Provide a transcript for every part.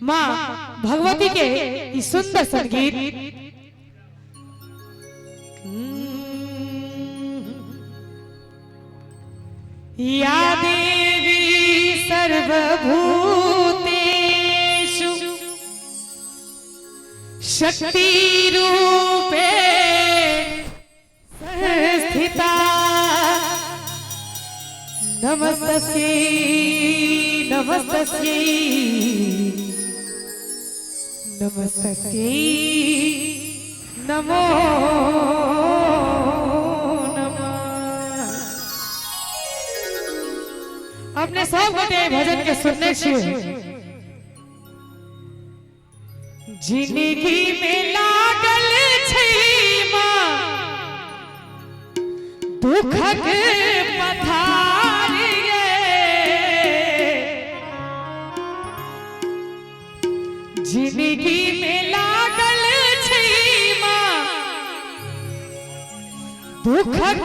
माँ भगवती के इस सुंदर संगीत या देवी सर्वभूतेषु शक्ति रूपे संस्थिता नमस्तस्यै नमस्तस्यै नमस्तस्यै नमो नमः। अपने सब गोटे भजन के सुनने छिए जिंदगी में लागल छै माँ दुखक पथार ये जिंदगी में लागल छै माँ दुखक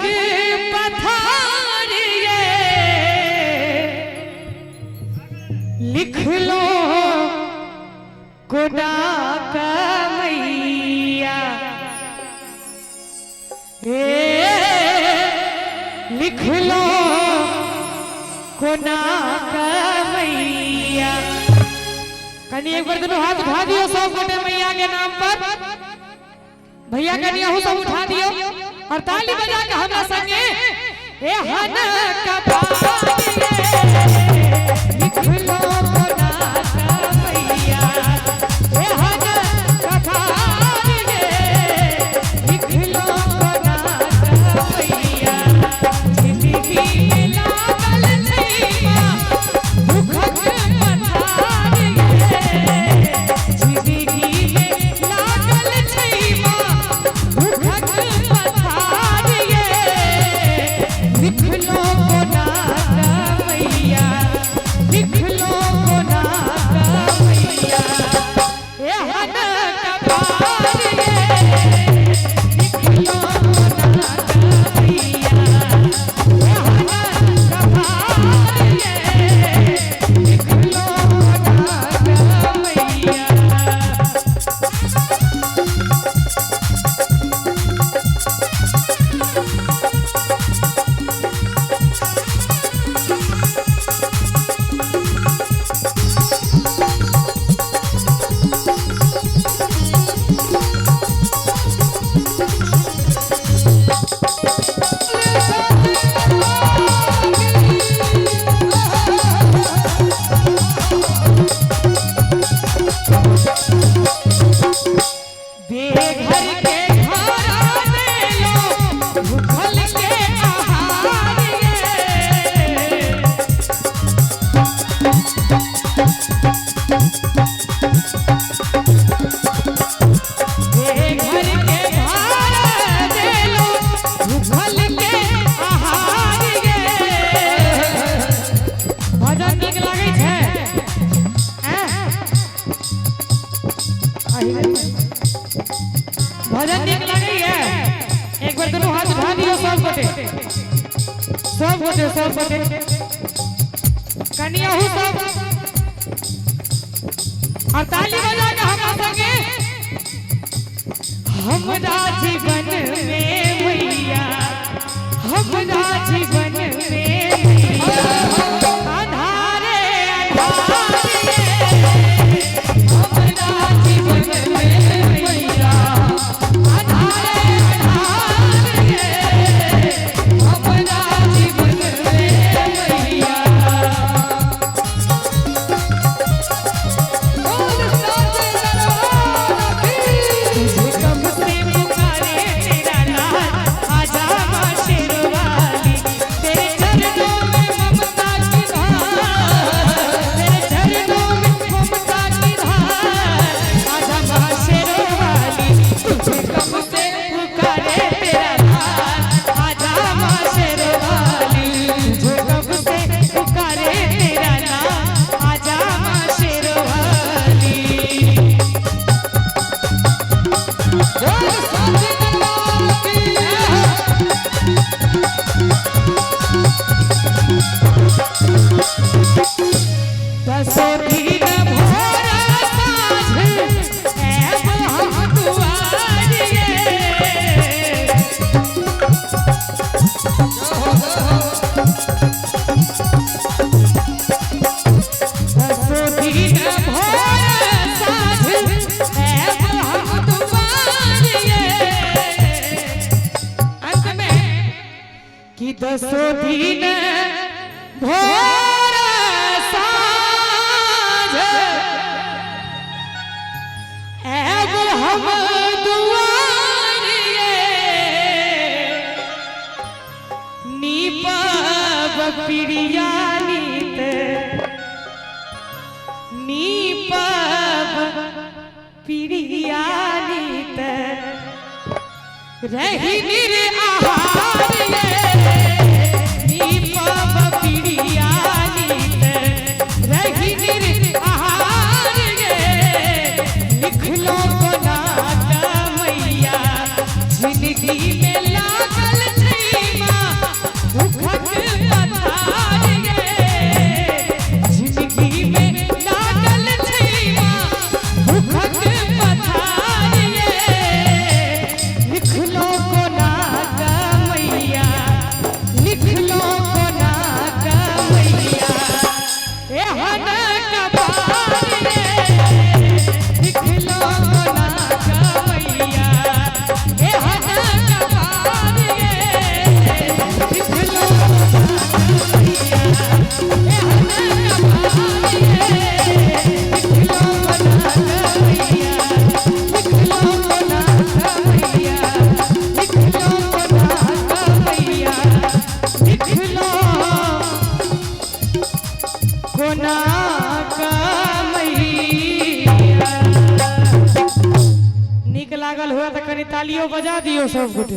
पथार ये लिख लो गुना का मैया लिख लो गुना का मैया। कनी एक बार दोनों हाथ उठा दियो सब गोटे मैया के नाम पर। भैया कनी हो सब उठा दियो और ताली बजा के हमरा संगे ए हन कपाल लिख लो गुना का मैया ए हन कपाल लिख लो गुना का मैया जिंदगी में लागल छै माँ दुखक पथार जिंदगी में लागल छै माँ दुखक पथार लिख लो गुना का मैया लिख लो गुना का मैया ए हन कपाल लिख लो गुना का मैया ए हन कपाल लिख लो गुना का मैया। बेघर के घरा में लो भूखल के आहार बेघर के घरा में लो भूखल के आहार भजन नीक लागै छै भजन नीक लगैया। एक बार दोनों हाथ उठा दियो सब गोटे कनिया हो सब और ताली बजा के हमरा संगे हमरा जीवन में मैया हमरा जीवन में मैया आधारे आधारे हमरा जीवन में मैया आधारे आधारे हमरा जीवन में मैया। तुझे कब से पुकारे तेरा लाल आजा माँ शेरवाली तेरे चरणों दसो दिन भोर साँझ एगो हम दुआरिये नीपब पिड़िया नीत नीपब पिड़िया नीत रही निर आहार नीपब पिड़िया नीत रही निर आहार लिख लो बनाता मैया जिंदगी में लागल छैमा दुखक पथार जिंदगी में लागल छैमा दुखक पथार लिख लो बनाता मैया लिख लो बनाता मैया एहन कबार लिख लो बनाता मैया एहन कबार लिख लो बनाता मैया एहन कबार लिख लो बनाता मैया लिख लो बनाता मैया लिख लो बनाता मैया लिख लो बनाता मैया। निक लागल हुआ तो कनी तालियों बजा दियो सब गोटे।